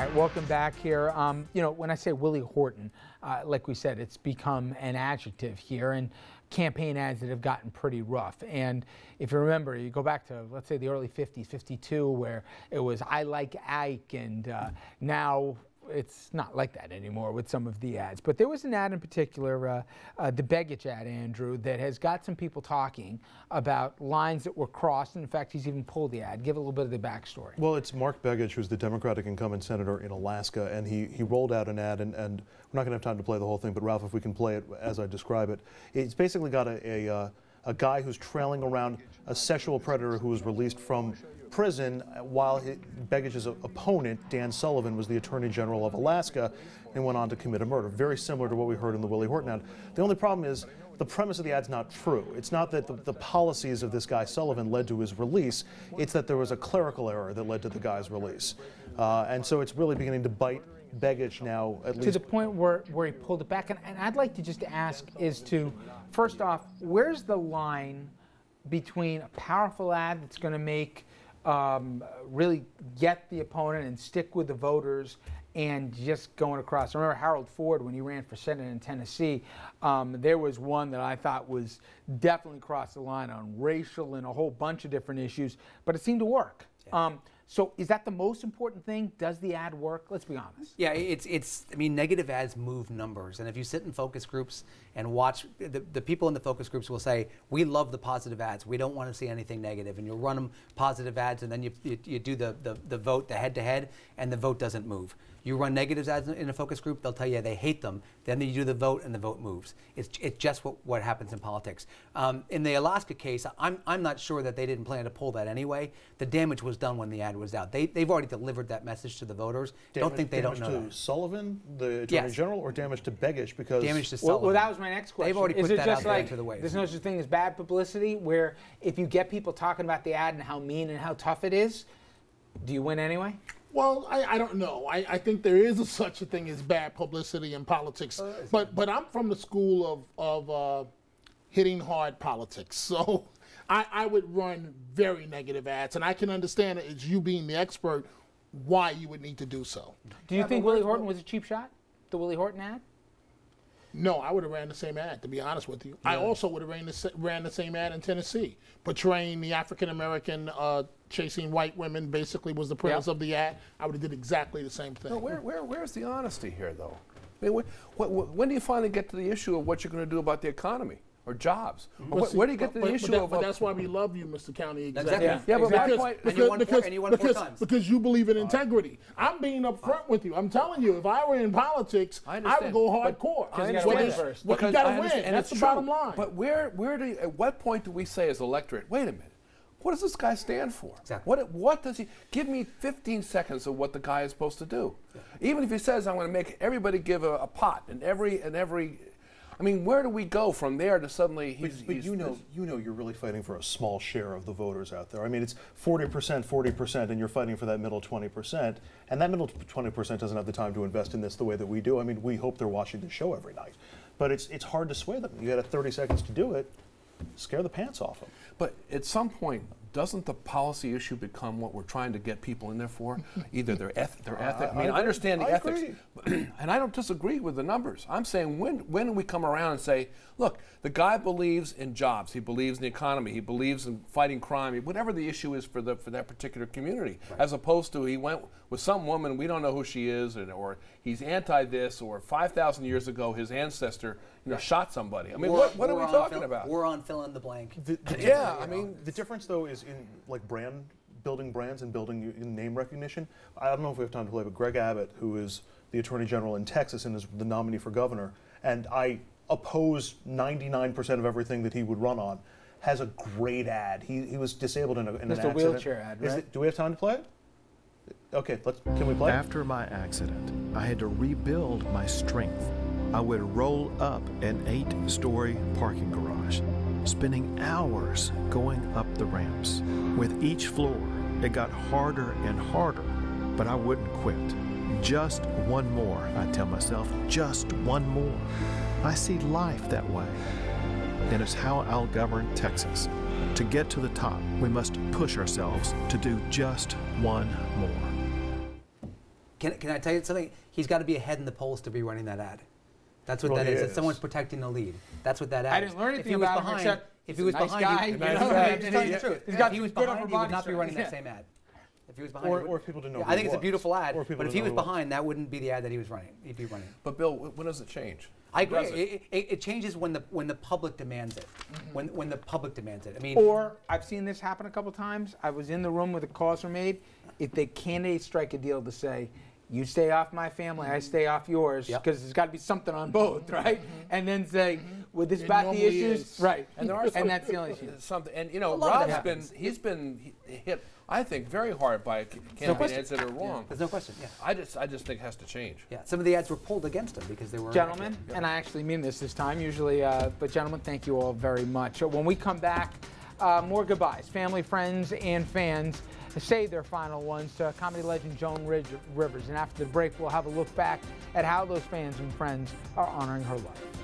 right, welcome back here. You know, when I say Willie Horton, like we said, it's become an adjective here, and campaign ads that have gotten pretty rough. And if you remember, you go back to, let's say, the early 50s, 52, where it was "I like Ike," and now it's not like that anymore with some of the ads. But there was an ad in particular, the Begich ad, Andrew, that has got some people talking about lines that were crossed. And in fact, he's even pulled the ad. Give a little bit of the backstory. Well, it's Mark Begich, who's the Democratic incumbent senator in Alaska, and he rolled out an ad, and we're not going to have time to play the whole thing, but Ralph, if we can play it as I describe it. It's basically got a guy who's trailing around a sexual predator who was released from prison while Begich's opponent, Dan Sullivan, was the Attorney General of Alaska and went on to commit a murder. Very similar to what we heard in the Willie Horton ad. The only problem is the premise of the ad's not true. It's not that the policies of this guy Sullivan led to his release. It's that there was a clerical error that led to the guy's release. And so it's really beginning to bite Begich now, at least. To the point where he pulled it back. And I'd like to just ask is to, first off, where's the line between a powerful ad that's going to make really get the opponent and stick with the voters and just going across? I remember Harold Ford, when he ran for Senate in Tennessee, there was one that I thought was definitely crossed the line on racial and a whole bunch of different issues, but it seemed to work. Yeah. So is that the most important thing? Does the ad work? Let's be honest. Yeah, I mean, negative ads move numbers. And if you sit in focus groups and watch, the people in the focus groups will say, we love the positive ads. We don't want to see anything negative. And you'll run them positive ads, and then you do the vote, the head-to-head, and the vote doesn't move. You run negative ads in a focus group, they'll tell you they hate them. Then you do the vote, and the vote moves. It's just what happens in politics. In the Alaska case, I'm not sure that they didn't plan to pull that anyway. The damage was done when the ad was out. They've already delivered that message to the voters. Don't think they don't know damage to Sullivan, the Attorney General, or damage to Begich? Because damage to Sullivan. Well, that was my next question. They've already put that out there into the waves. There's no such thing as bad publicity, where if you get people talking about the ad and how mean and how tough it is, do you win anyway? Well, I don't know. I think there is such a thing as bad publicity in politics. But I'm from the school of hitting hard politics. So I would run very negative ads. And I can understand, as you being the expert, why you would need to do so. Do you think Willie Horton was a cheap shot? The Willie Horton ad? No, I would have ran the same ad, to be honest with you. Yeah. I also would have ran the same ad in Tennessee, portraying the African-American chasing white women basically was the premise of the ad. I would have did exactly the same thing. No, where's the honesty here, though? I mean, when do you finally get to the issue of what you're going to do about the economy or jobs? Or where do you get to the issue of... But that's why we love you, Mr. County Executive. Yeah, but my point... And you won four times. Because you believe in integrity. I'm being upfront with you. I'm telling you, if I were in politics, I would go hardcore. You got to win first. You got to win. That's the bottom line. But at what point do we say as electorate, wait a minute, what does this guy stand for? Exactly. What does he... Give me 15 seconds of what the guy is supposed to do. Yeah. Even if he says, I'm going to make everybody give a pot and every... I mean, where do we go from there to suddenly... But you know you're really fighting for a small share of the voters out there. I mean, it's 40%, and you're fighting for that middle 20%. And that middle 20% doesn't have the time to invest in this the way that we do. I mean, we hope they're watching the show every night. But it's hard to sway them. You got 30 seconds to do it. Scare the pants off them. But at some point, doesn't the policy issue become what we're trying to get people in there for? Either their ethic. I mean, I understand the ethics, and I don't disagree with the numbers. I'm saying when do we come around and say, look, the guy believes in jobs, he believes in the economy, he believes in fighting crime, whatever the issue is for that particular community, as opposed to he went with some woman, we don't know who she is, or he's anti-this, or 5,000 years ago his ancestor shot somebody. I mean, what are we talking about? We're on fill in the blank. I mean, the difference though is in like building brands and building name recognition. I don't know if we have time to play, but Greg Abbott, who is the Attorney General in Texas and is the nominee for governor, and I oppose 99% of everything that he would run on, has a great ad. He was disabled in an accident. It's a wheelchair ad, right? Do we have time to play it? Okay, can we play it? After my accident, I had to rebuild my strength. I would roll up an 8-story parking garage, spending hours going up the ramps. With each floor, it got harder and harder, but I wouldn't quit. Just one more, I tell myself, just one more. I see life that way, and it's how I'll govern Texas. To get to the top, we must push ourselves to do just one more. Can I tell you something? He's got to be ahead in the polls to be running that ad. That's what that is. It's someone's protecting the lead. That's what that ad is. I didn't learn anything about him except if he was nice behind, guy, he would not be running that same ad. If he was behind, or if people didn't know. I think it's a beautiful ad. But if he was behind, that wouldn't be the ad that he was running. He'd be running. But Bill, when does it change? I agree. It changes when the public demands it. When the public demands it. I mean, or I've seen this happen a couple times. I was in the room where the calls were made. If the candidates strike a deal to say, you stay off my family, I stay off yours, because there's got to be something on both, right? And then say, would this back the issues? Right. And there are and that's the only issue. Something. And you know, Rob's he's been hit, I think, very hard by campaign ads that are wrong. There's no question. Yeah. I just think it has to change. Yeah. Some of the ads were pulled against him because they were. Gentlemen, and I actually mean this time usually, but gentlemen, thank you all very much. When we come back, more goodbyes. Family, friends, and fans say their final ones to comedy legend Joan Rivers. And after the break, we'll have a look back at how those fans and friends are honoring her life.